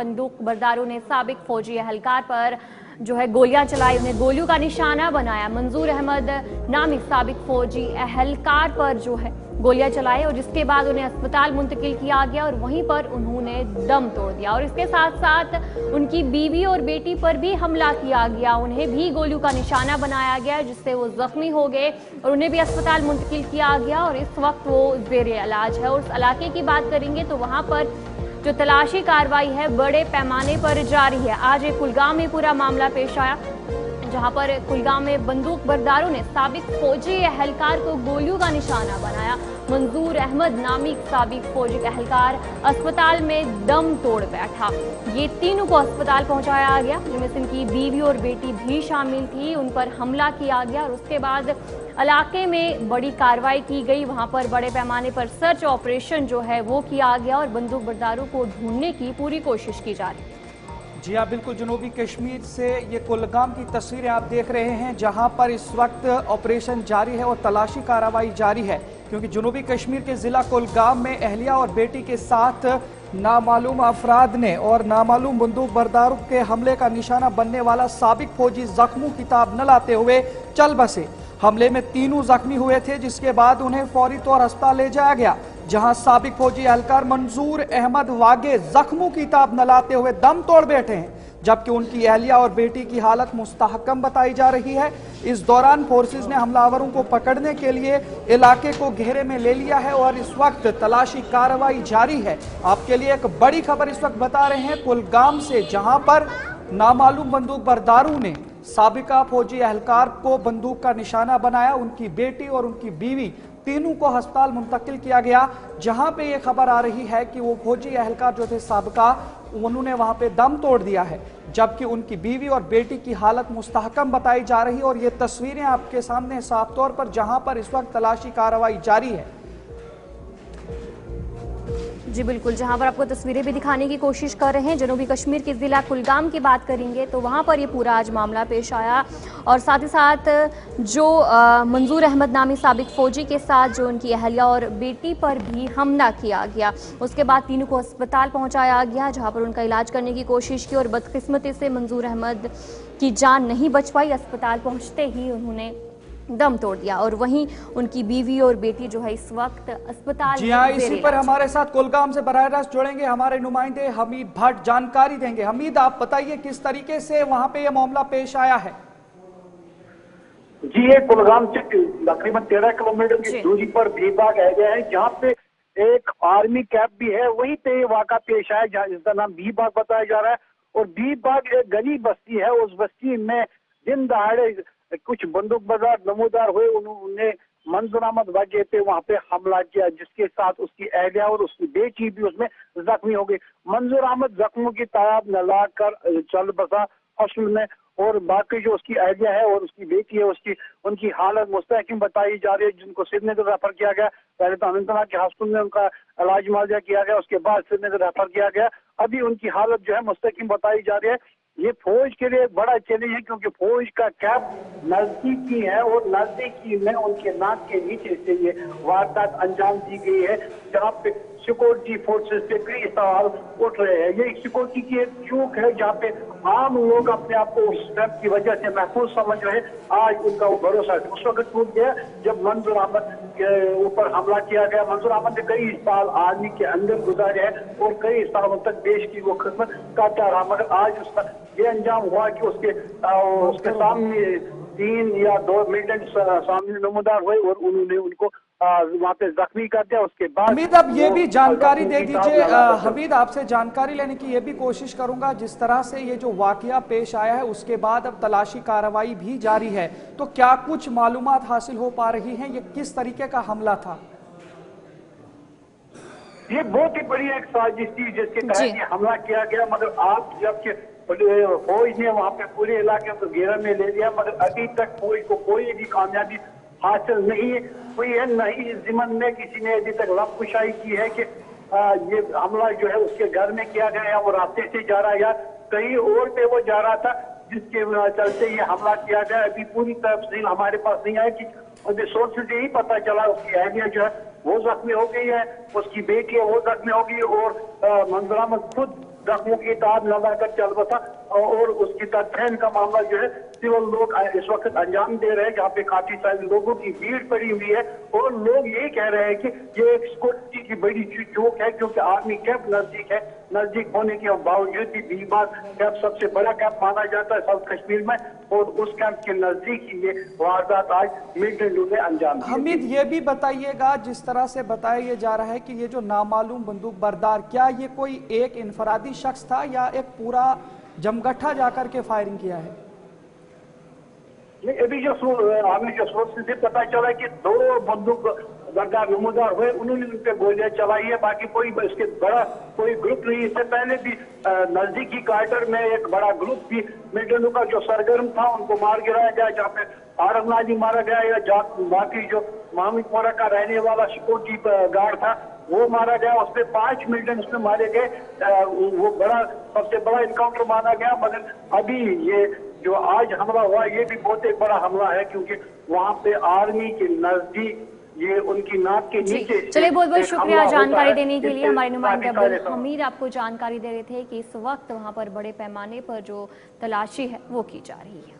बंदूक बरदारों ने साबिक फौजी एहलकार पर जो है गोलियां चलाई, उन्हें गोलियों का निशाना बनाया। मंजूर अहमद नामी साबिक फौजी एहलकार पर जो है गोलियां चलाई और जिसके बाद उन्हें अस्पताल मुंतकिल किया गया और वहीं पर उन्होंने दम तोड़ दिया। और इसके साथ साथ उनकी बीवी और बेटी पर भी हमला किया गया, उन्हें भी गोलियों का निशाना बनाया गया जिससे वो जख्मी हो गए और उन्हें भी अस्पताल मुंतकिल किया गया और इस वक्त वो ज़ेरे इलाज है। और उस इलाके की बात करेंगे तो वहाँ पर जो तलाशी कार्रवाई है बड़े पैमाने पर जारी है। आज एक कुलगाम में पूरा मामला पेश आया जहां पर कुलगाम में बंदूक बरदारों ने साबिक फौजी एहलकार को गोलियों का निशाना बनाया। मंजूर अहमद नामी साबिक फौजी एहलकार अस्पताल में दम तोड़ बैठा। ये तीनों को अस्पताल पहुंचाया गया जिनमें से इनकी बीवी और बेटी भी शामिल थी। उन पर हमला किया गया और उसके बाद इलाके में बड़ी कार्रवाई की गई। वहां पर बड़े पैमाने पर सर्च ऑपरेशन जो है वो किया गया और बंदूक बरदारों को ढूंढने की पूरी कोशिश की जा रही है। जी हाँ, बिल्कुल जनूबी कश्मीर से ये कुलगाम की तस्वीरें आप देख रहे हैं जहां पर इस वक्त ऑपरेशन जारी है और तलाशी कार्रवाई जारी है, क्योंकि जनूबी कश्मीर के ज़िला कुलगाम में अहलिया और बेटी के साथ नामालूम अफराद ने और नामालूम बंदूक बरदारों के हमले का निशाना बनने वाला साबिक फौजी जख्मों किताब न लाते हुए चल बसे। हमले में तीनों जख्मी हुए थे जिसके बाद उन्हें फौरी तौर अस्पताल ले जाया गया जहां साबिक फौजी एहलकार मंजूर अहमद वागे जख्मों की ताब न लाते हुए दम तोड़ बैठे हैं, जबकि उनकी अहलिया और बेटी की हालत मुस्तहकम बताई जा रही है। इस दौरान फोर्सेस ने हमलावरों को पकड़ने के लिए इलाके को घेरे में ले लिया है और इस वक्त तलाशी कार्रवाई जारी है। आपके लिए एक बड़ी खबर इस वक्त बता रहे हैं कुलगाम से, जहां पर नामालूम बंदूक बरदारों ने साबिका फौजी एहलकार को बंदूक का निशाना बनाया। उनकी बेटी और उनकी बीवी तीनों को अस्पताल मुंतकिल किया गया, जहां पे ये खबर आ रही है कि वो फौजी एहलकार जो थे साबिका, उन्होंने वहां पे दम तोड़ दिया है, जबकि उनकी बीवी और बेटी की हालत मुस्तहकम बताई जा रही है। और ये तस्वीरें आपके सामने साफ तौर पर जहां पर इस वक्त तलाशी कार्रवाई जारी है। जी बिल्कुल, जहां पर आपको तस्वीरें भी दिखाने की कोशिश कर रहे हैं। जनूबी कश्मीर के ज़िला कुलगाम की बात करेंगे तो वहां पर ये पूरा आज मामला पेश आया और साथ ही साथ जो मंजूर अहमद नामी साबिक फौजी के साथ जो उनकी अहलिया और बेटी पर भी हमला किया गया, उसके बाद तीनों को अस्पताल पहुंचाया गया जहां पर उनका इलाज करने की कोशिश की और बदकिस्मती से मंजूर अहमद की जान नहीं बच पाई। अस्पताल पहुँचते ही उन्होंने दम तोड़ दिया और वहीं उनकी बीवी और बेटी जो है इस वक्त अस्पताल। जी हाँ, इसी पर हमारे साथ कुलगाम से बराह रास्त जुड़ेंगे हमारे नुमाइंदे हमीद भट्ट, जानकारी देंगे। हमीद, आप बताइए किस तरीके से वहां पे ये मामला पेश आया है। जी, ये कुलगाम से तकरीबन 13 किलोमीटर की दूरी पर भीबाग एरिया है जहाँ पे एक आर्मी कैंप भी है। वहीं पे ये वाक़ा पेश आया जिसका नाम भीबाग बताया जा रहा है। और भीबाग एक गली बस्ती है, उस बस्ती में दिन दहाड़े कुछ बंदूक बरदार नमूदार हुए, उन्होंने मंजूर अहमद वागे पे वहां पे हमला किया जिसके साथ उसकी अहलिया और उसकी बेटी भी उसमें जख्मी हो गई। मंजूर अहमद जख्मों की ताब न लाकर चल बसा हॉस्पिटल में और बाकी जो उसकी अहलिया है और उसकी बेटी है उनकी हालत मुस्तहकम बताई जा रही है, जिनको श्रीनगर रेफर किया गया। पहले तो अनंतनाग के हॉस्पिटल में उनका इलाज मुआवजा किया गया, उसके बाद श्रीनगर रेफर किया गया। अभी उनकी हालत जो है मुस्तहकम बताई जा रही है। ये फौज के लिए एक बड़ा चैलेंज है क्योंकि फौज का कैंप नजदीकी है और नजदीकी में उनके नाक के नीचे से ये वारदात अंजाम दी गई है, जहाँ पे सिक्योरिटी फोर्सेस पे कई सवाल उठ रहे हैं। ये सिक्योरिटी की एक चूक है जहाँ पे आम लोग अपने आप को उस कैंप की वजह से महफूज समझ रहे हैं। आज उनका वो भरोसा उस वक्त टूट गया जब मंजूर अहमद के ऊपर हमला किया गया। मंजूर अहमद ने कई साल आर्मी के अंदर गुजारे हैं और कई सालों तक देश की वो खिदमत करता रहा, मगर आज उसका ये अंजाम हुआ कि उसके सामने 3 या 2 मिलिटेंट सामने नमूदार हुए और उन्होंने उनको वहाँ पे जख्मी कर दिया। उसके बाद हमीद, अब ये भी जानकारी दे दीजिए। हमीद, आपसे जानकारी लेने की ये भी कोशिश करूंगा, जिस तरह से ये जो वाकया पेश आया है उसके बाद अब तलाशी कार्रवाई भी जारी है, तो क्या कुछ मालूमात हासिल हो पा रही हैं? ये किस तरीके का हमला था? ये बहुत ही बड़ी एक साजिश थी जिसके तहत ये हमला किया गया, मगर आप जबकि फौज ने वहाँ पे पूरे इलाके को घेरा में ले लिया, मगर अभी तक फौज को कोई भी कामयाबी हासिल नहीं है। कोई नहीं इस जिमन में किसी ने अभी तक लबकुशाई की है कि ये हमला जो है उसके घर में किया गया या वो रास्ते से जा रहा है या कहीं और पे वो जा रहा था जिसके चलते ये हमला किया गया। अभी पूरी तफसील हमारे पास नहीं आई कि मुझे सोर्स से ही पता चला उसकी अहलिया जो है वो जख्मी हो गई है, उसकी बेटी है वो जख्मी हो गई और मंजूर अहमद खुद जख्मों की तार लगाकर चल रहा था और उसकी तहन का मामला जो है सिविल लोग इस वक्त अंजाम दे रहे हैं, जहाँ पे काफी सारे लोगों की भीड़ पड़ी हुई है और लोग ये कह रहे हैं कि ये एक सिक्योरिटी की बड़ी चौक है, क्योंकि आर्मी कैंप नजदीक है। नजदीक होने के बावजूद भी भीलबाग कैंप सबसे बड़ा कैंप माना जाता है साउथ कश्मीर में, और उस कैंप के नजदीक ही ये वारदात आज मिडलैंड में अंजाम दी। हमीद, ये भी बताइएगा, जिस तरह से बताया ये जा रहा है कि ये जो नामालूम बंदूक बरदार, क्या ये कोई एक इनफरादी शख्स था या एक पूरा जमगट्ठा जाकर के फायरिंग किया है? अभी हमें जो सोर्स से पता चला कि 2 बंदूक बरदार नमूदार हुए, उन्होंने उन पे गोलियां चलाई है, बाकी कोई इसके बड़ा कोई ग्रुप नहीं। इससे पहले भी नजदीकी क्वार्टर में एक बड़ा ग्रुप भी मिडलैंड का जो सरगर्म था उनको मार गिराया गया, जहाँ पे आरमनाजी मारा गया, या बाकी जो मामिकपोरा का रहने वाला सिक्योरिटी गार्ड था वो मारा गया, उसमें 5 मिलिटेंट्स में मारे गए। वो सबसे बड़ा इनकाउंटर माना गया। मगर अभी ये जो आज हमला हुआ ये भी बहुत एक बड़ा हमला है, क्योंकि वहाँ पे आर्मी के नजदीक ये उनकी नाक के नीचे। चलिए, बहुत बहुत शुक्रिया जानकारी देने के लिए। हमारे नुमाइंदे अब्दुल हमीद आपको जानकारी दे रहे थे कि इस वक्त वहाँ पर बड़े पैमाने पर जो तलाशी है वो की जा रही है।